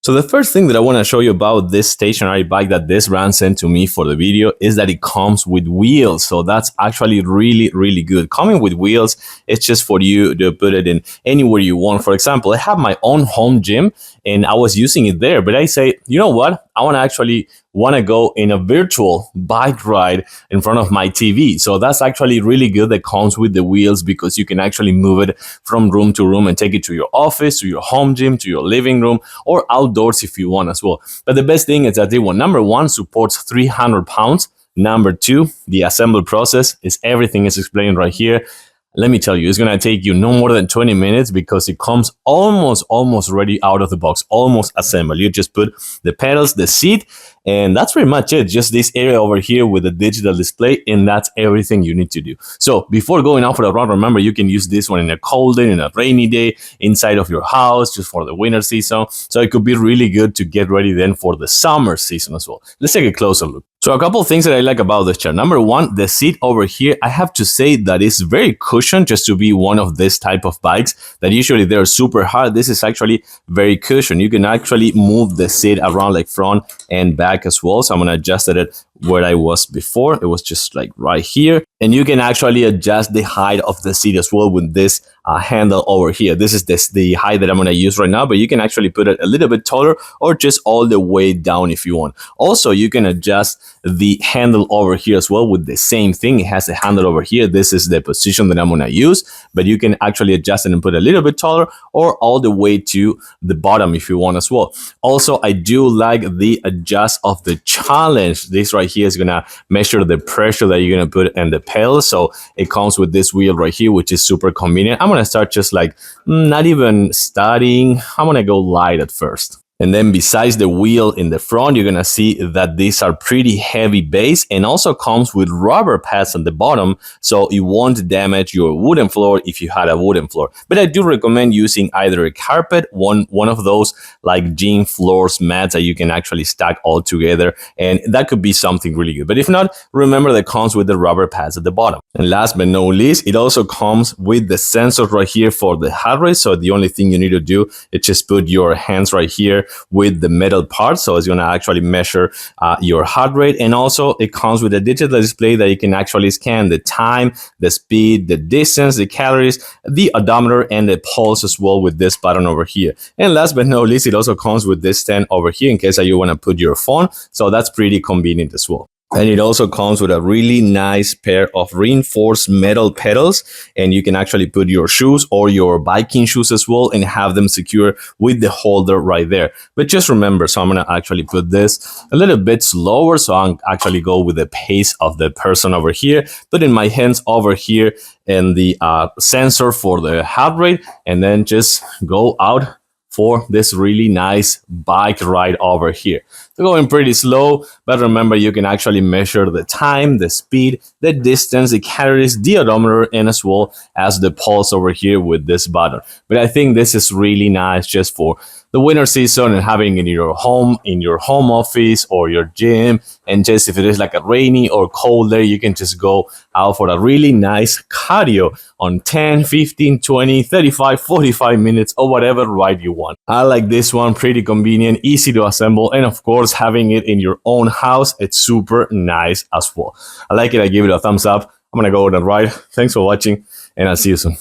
So the first thing that I want to show you about this stationary bike that this brand sent to me for the video is that it comes with wheels. So that's actually really good. Coming with wheels, it's just for you to put it in anywhere you want. For example, I have my own home gym and I was using it there, but I say, you know what? I want to go in a virtual bike ride in front of my TV. So that's actually really good that comes with the wheels because you can actually move it from room to room and take it to your office, to your home gym, to your living room, or outdoors if you want as well. But the best thing is that number one, supports 300 pounds. Number two, the assembly process is everything is explained right here. Let me tell you, it's going to take you no more than 20 minutes because it comes almost ready out of the box, almost assembled. You just put the pedals, the seat, and that's pretty much it. Just this area over here with the digital display, and that's everything you need to do. So before going out for the run, remember, you can use this one in a cold day, in a rainy day, inside of your house, just for the winter season. So it could be really good to get ready then for the summer season as well. Let's take a closer look. So a couple of things that I like about this chair. Number one, the seat over here, I have to say that it's very cushioned just to be one of this type of bikes that usually they're super hard. This is actually very cushioned. You can actually move the seat around like front and back as well. So I'm going to adjust it where I was before. It was just like right here. And you can actually adjust the height of the seat as well with this handle over here. This is the height that I'm going to use right now, but you can actually put it a little bit taller or just all the way down if you want. Also, you can adjust the handle over here as well with the same thing. It has a handle over here. This is the position that I'm going to use, but you can actually adjust it and put it a little bit taller or all the way to the bottom if you want as well. Also, I do like the adjust of the challenge. This right here is going to measure the pressure that you're going to put in the pedal. So it comes with this wheel right here, which is super convenient. I'm going to start just like not even starting. I'm going to go light at first. And then besides the wheel in the front, you're going to see that these are pretty heavy base and also comes with rubber pads at the bottom. So it won't damage your wooden floor if you had a wooden floor. But I do recommend using either a carpet, one of those like gym floors mats that you can actually stack all together. And that could be something really good. But if not, remember that comes with the rubber pads at the bottom. And last but not least, it also comes with the sensor right here for the heart rate. So the only thing you need to do is just put your hands right here with the metal part, so it's going to actually measure your heart rate. And also it comes with a digital display that you can actually scan the time, the speed, the distance, the calories, the odometer, and the pulse as well with this button over here. And last but not least, it also comes with this stand over here in case that you want to put your phone, so that's pretty convenient as well. And it also comes with a really nice pair of reinforced metal pedals, and you can actually put your shoes or your biking shoes as well and have them secure with the holder right there. But just remember, so I'm going to actually put this a little bit slower, so I'll actually go with the pace of the person over here, put in my hands over here and the sensor for the heart rate, and then just go out for this really nice bike ride over here. So going pretty slow, but remember you can actually measure the time, the speed, the distance, the calories, the odometer, and as well as the pulse over here with this button. But I think this is really nice just for the winter season and having it in your home office or your gym. And just if it is like a rainy or cold day, you can just go out for a really nice cardio on 10, 15, 20, 35, 45 minutes or whatever ride you want. I like this one, pretty convenient, easy to assemble, and of course having it in your own house, it's super nice as well. I like it, I give it a thumbs up. I'm gonna go on a ride. Thanks for watching, and I'll see you soon.